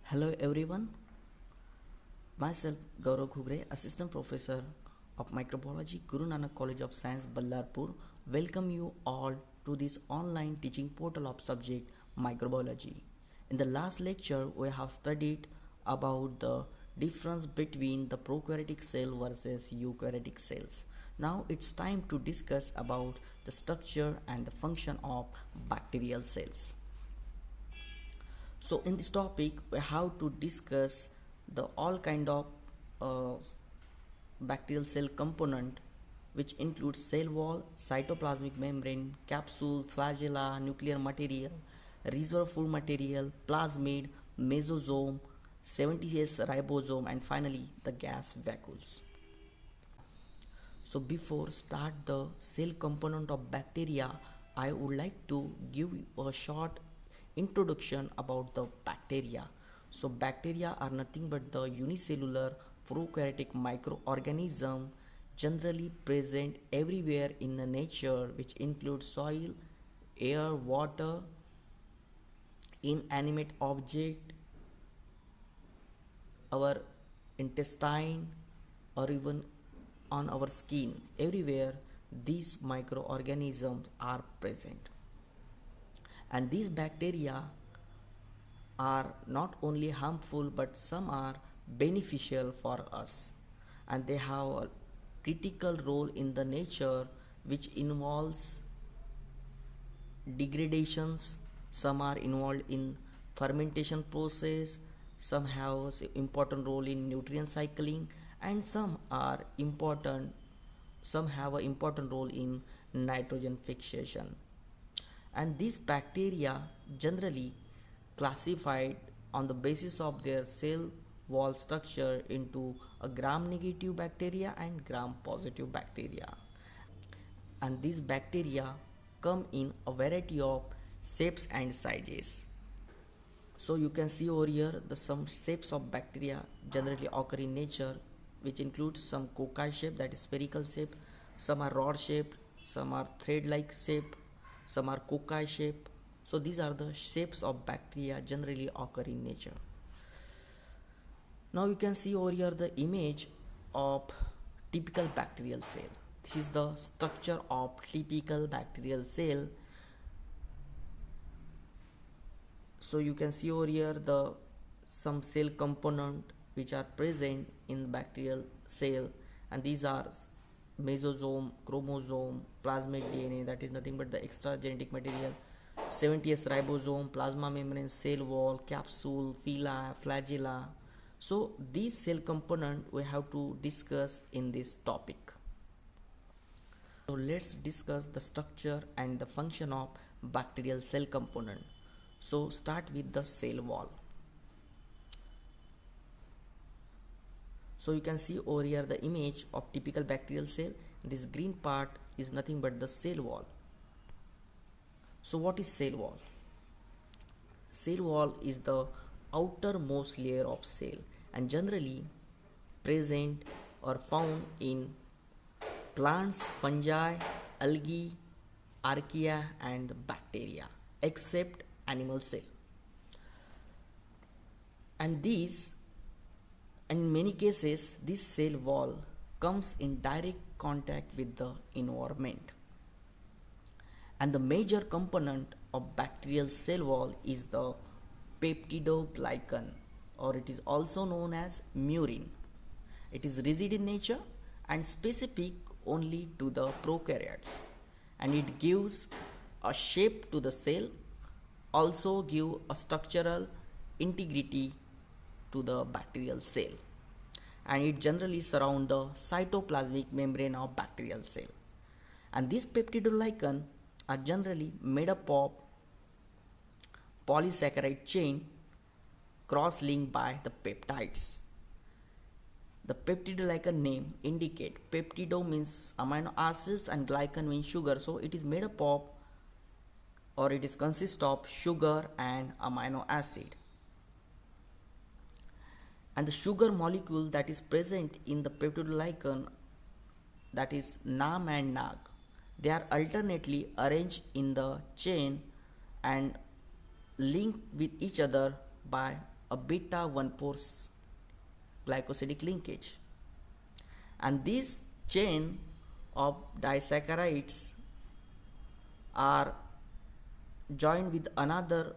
Hello everyone, myself Gaurav Khugre, Assistant Professor of Microbiology, Guru Nanak College of Science, Ballarpur, welcome you all to this online teaching portal of subject Microbiology. In the last lecture, we have studied about the difference between the prokaryotic cell versus eukaryotic cells. Now it's time to discuss about the structure and the function of bacterial cells. So in this topic we have to discuss the all kind of uh, bacterial cell component, which includes cell wall, cytoplasmic membrane, capsule, flagella, nuclear material, reservoir material, plasmid, mesosome, 70S ribosome, and finally the gas vacuoles. So before start the cell component of bacteria, I would like to give a short introduction about the bacteria. So bacteria are nothing but the unicellular prokaryotic microorganism generally present everywhere in the nature, which includes soil, air, water, inanimate object, our intestine, or even on our skin. Everywhere these microorganisms are present, and these bacteria are not only harmful but some are beneficial for us, and they have a critical role in the nature which involves degradations. Some are involved in fermentation process, some have important role in nutrient cycling, and some have an important role in nitrogen fixation. And these bacteria generally classified on the basis of their cell wall structure into a gram negative bacteria and gram positive bacteria, and these bacteria come in a variety of shapes and sizes. So you can see over here the some shapes of bacteria generally occur in nature, which includes some cocci shape, that is spherical shape, some are rod shaped, some are thread like shape, some are cocci shape. So these are the shapes of bacteria generally occur in nature. Now you can see over here the image of typical bacterial cell. This is the structure of typical bacterial cell. So you can see over here the some cell component which are present in bacterial cell, and these are mesosome, chromosome, plasmid DNA, that is nothing but the extra genetic material, 70S ribosome, plasma membrane, cell wall, capsule, phyla, flagella. So these cell component we have to discuss in this topic. So let's discuss the structure and the function of bacterial cell component. So start with the cell wall. So you can see over here the image of typical bacterial cell. This green part is nothing but the cell wall. So what is cell wall? Cell wall is the outermost layer of cell and generally present or found in plants, fungi, algae, archaea and bacteria, except animal cell. And these, in many cases, this cell wall comes in direct contact with the environment. And the major component of bacterial cell wall is the peptidoglycan, or it is also known as murin. It is rigid in nature and specific only to the prokaryotes, and it gives a shape to the cell, also give a structural integrity to the bacterial cell, and it generally surround the cytoplasmic membrane of bacterial cell. And these peptidoglycan are generally made up of polysaccharide chain cross-linked by the peptides. The peptidoglycan name indicate peptido means amino acids and glycan means sugar, so it is made up of, or it is consist of sugar and amino acid. And the sugar molecule that is present in the peptidoglycan, that is NAM and NAG, they are alternately arranged in the chain and linked with each other by a beta 1,4 glycosidic linkage. And this chain of disaccharides are joined with another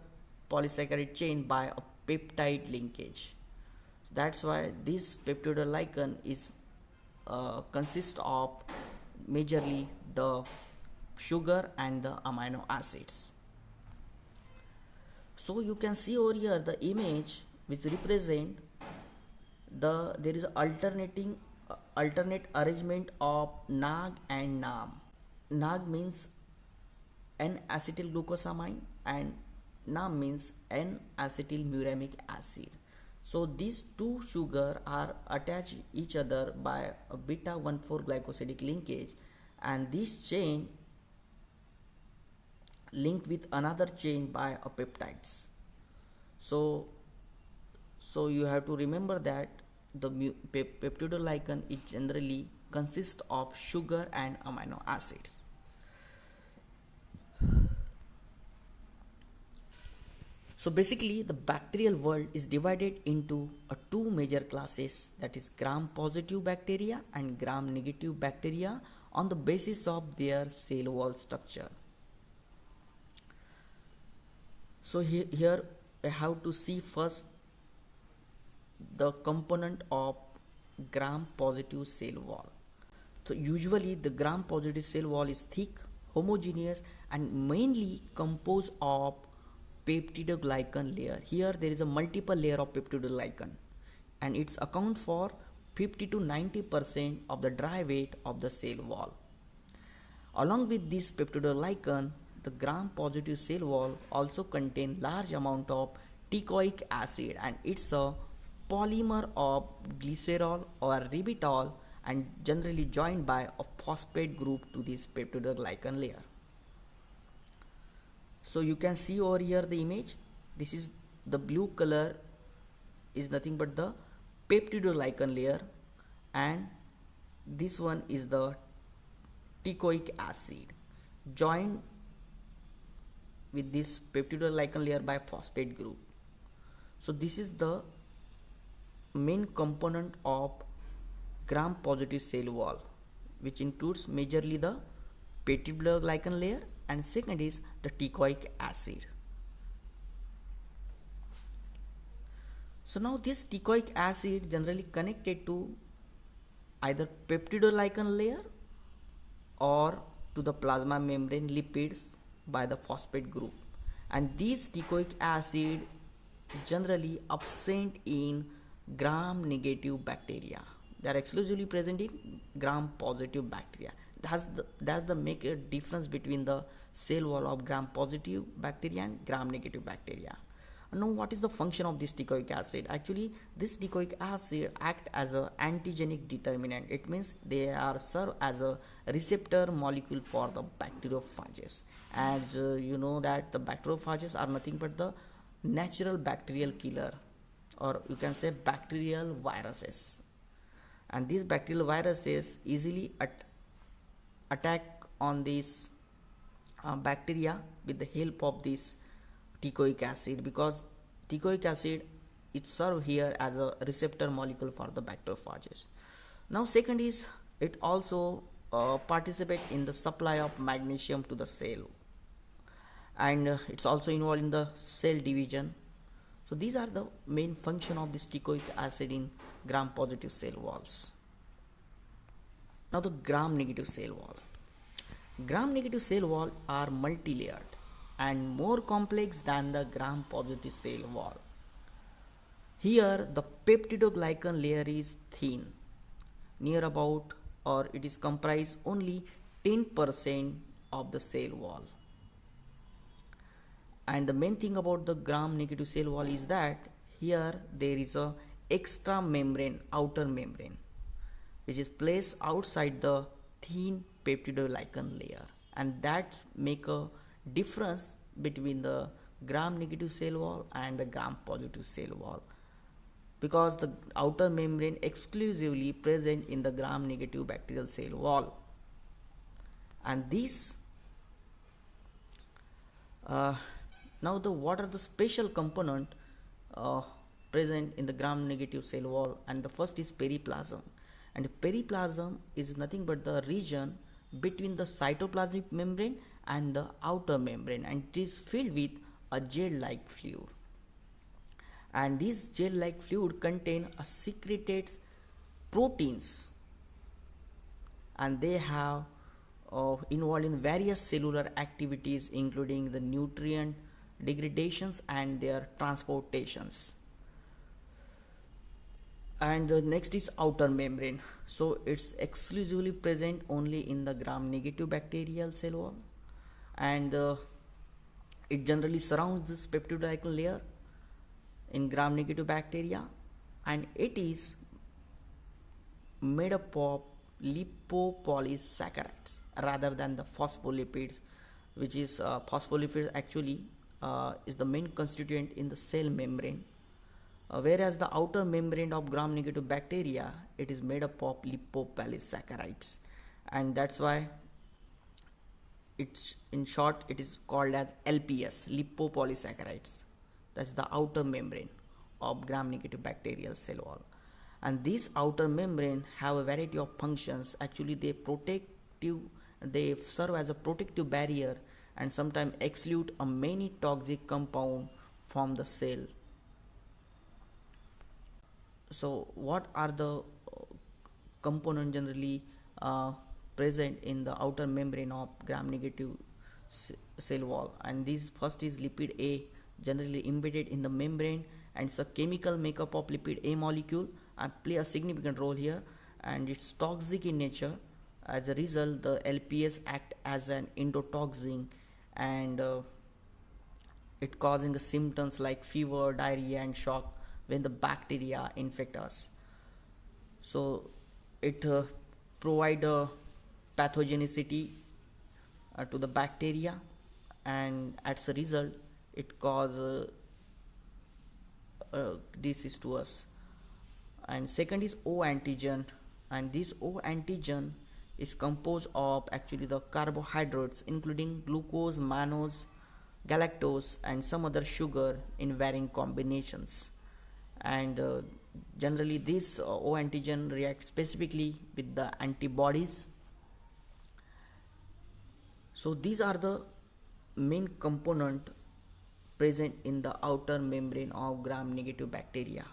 polysaccharide chain by a peptide linkage. That's why this peptidoglycan is consists of majorly the sugar and the amino acids. So you can see over here the image which represent there is alternate arrangement of NAG and NAM. NAG means N-acetyl glucosamine and NAM means N-acetylmuramic acid. So these two sugar are attached each other by a beta 1,4 glycosidic linkage, and this chain linked with another chain by a peptides. So you have to remember that the peptidoglycan is generally consists of sugar and amino acids. So basically the bacterial world is divided into two major classes, that is gram positive bacteria and gram negative bacteria, on the basis of their cell wall structure. So here I have to see first the component of gram positive cell wall. So usually the gram positive cell wall is thick, homogeneous and mainly composed of peptidoglycan layer. Here there is a multiple layer of peptidoglycan and it's account for 50 to 90% of the dry weight of the cell wall. Along with this peptidoglycan, the gram positive cell wall also contain large amount of teichoic acid, and it's a polymer of glycerol or ribitol and generally joined by a phosphate group to this peptidoglycan layer. So you can see over here the image. This is the blue color is nothing but the peptidoglycan layer, and this one is the teichoic acid joined with this peptidoglycan layer by phosphate group. So this is the main component of gram positive cell wall, which includes majorly the peptidoglycan layer and second is the teichoic acid. So now this teichoic acid generally connected to either peptidoglycan layer or to the plasma membrane lipids by the phosphate group, and this teichoic acid generally absent in gram negative bacteria. They are exclusively present in gram positive bacteria. That's the make a difference between the cell wall of gram positive bacteria and gram negative bacteria. Now what is the function of this teichoic acid? Actually this teichoic acid act as a antigenic determinant. It means they are serve as a receptor molecule for the bacteriophages. As you know that the bacteriophages are nothing but the natural bacterial killer, or you can say bacterial viruses, and these bacterial viruses easily attack on these bacteria with the help of this teichoic acid, because teichoic acid it serve here as a receptor molecule for the bacteriophages. Now second is it also participate in the supply of magnesium to the cell, and it's also involved in the cell division. So these are the main function of this teichoic acid in gram positive cell walls. Now the gram negative cell wall. Gram negative cell wall are multi-layered and more complex than the gram positive cell wall. Here the peptidoglycan layer is thin, near about, or it is comprised only 10% of the cell wall. And the main thing about the gram negative cell wall is that here there is a extra membrane, outer membrane, which is placed outside the thin peptidoglycan layer, and that make a difference between the gram negative cell wall and the gram positive cell wall, because the outer membrane exclusively present in the gram negative bacterial cell wall. And this now what are the special component present in the gram-negative cell wall, and the first is periplasm. And periplasm is nothing but the region between the cytoplasmic membrane and the outer membrane, and it is filled with a gel-like fluid. And this gel-like fluid contain a secreted proteins, and they have involved in various cellular activities, including the nutrient degradations and their transportations. And the next is outer membrane. So it's exclusively present only in the gram-negative bacterial cell wall, and it generally surrounds this peptidoglycan layer in gram-negative bacteria, and it is made up of lipopolysaccharides rather than the phospholipids, which is phospholipids actually is the main constituent in the cell membrane, whereas the outer membrane of gram-negative bacteria, it is made up of lipopolysaccharides, and that's why it's, in short, it is called as LPS, lipopolysaccharides. That's the outer membrane of gram-negative bacterial cell wall. And this outer membrane have a variety of functions. Actually, they serve as a protective barrier and sometimes exclude a many toxic compound from the cell. So what are the components generally present in the outer membrane of gram-negative cell wall? And this first is lipid A, generally embedded in the membrane, and it's a chemical makeup of lipid A molecule and play a significant role here, and it's toxic in nature. As a result, the LPS act as an endotoxin, and it causing symptoms like fever, diarrhea and shock when the bacteria infect us. So it provide a pathogenicity to the bacteria, and as a result it cause disease to us. And second is O antigen, and this O antigen is composed of actually the carbohydrates including glucose, mannose, galactose and some other sugar in varying combinations. And generally this O antigen reacts specifically with the antibodies. So these are the main component present in the outer membrane of gram-negative bacteria,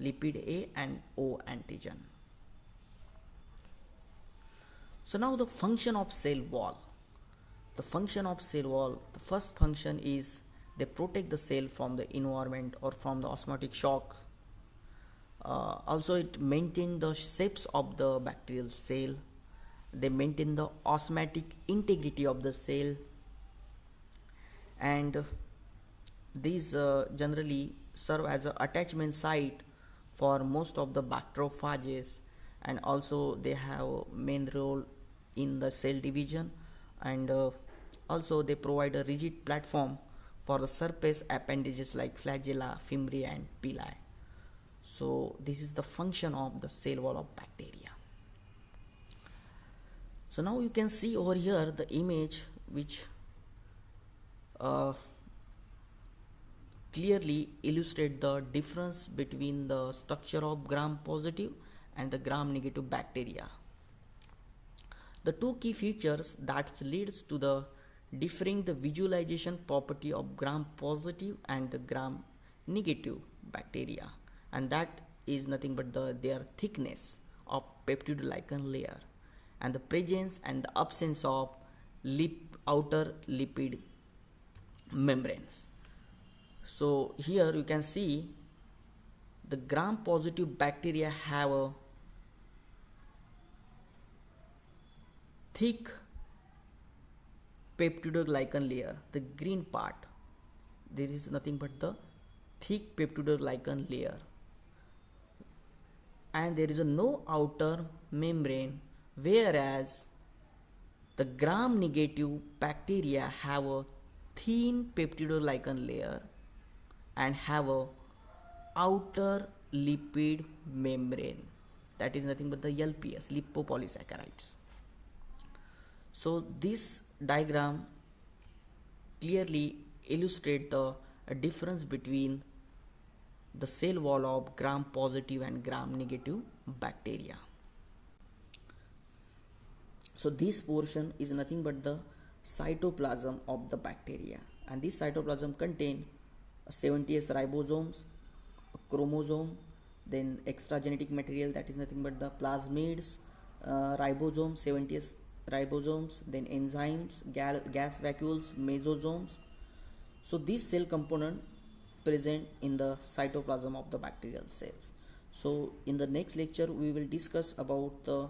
lipid A and O antigen. So now the function of cell wall. The function of cell wall, the first function is they protect the cell from the environment or from the osmotic shock. Also it maintains the shapes of the bacterial cell. They maintain the osmotic integrity of the cell, and these generally serve as an attachment site for most of the bacteriophages, and also they have main role in the cell division, and also they provide a rigid platform for the surface appendages like flagella, fimbriae and pili. So this is the function of the cell wall of bacteria. So now you can see over here the image which clearly illustrate the difference between the structure of gram-positive and the gram-negative bacteria. The two key features that leads to the differing the visualization property of gram-positive and the gram-negative bacteria, and that is nothing but their thickness of peptidoglycan layer and the presence and the absence of outer lipid membranes. So here you can see the gram-positive bacteria have a thick peptidoglycan layer, the green part. There is nothing but the thick peptidoglycan layer, and there is no outer membrane, whereas the gram-negative bacteria have a thin peptidoglycan layer and have a outer lipid membrane, that is nothing but the LPS, lipopolysaccharides. So this diagram clearly illustrates the difference between the cell wall of gram positive and gram negative bacteria. So this portion is nothing but the cytoplasm of the bacteria, and this cytoplasm contain 70s ribosomes, a chromosome, then extra genetic material, that is nothing but the plasmids, ribosomes, 70s ribosomes, then enzymes, gas vacuoles, mesosomes. So this cell component present in the cytoplasm of the bacterial cells. So in the next lecture we will discuss about the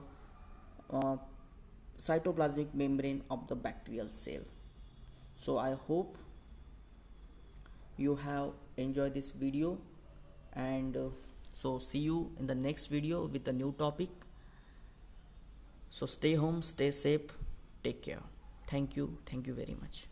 cytoplasmic membrane of the bacterial cell. So I hope you have enjoyed this video, and so see you in the next video with a new topic. So stay home, stay safe, take care. Thank you very much.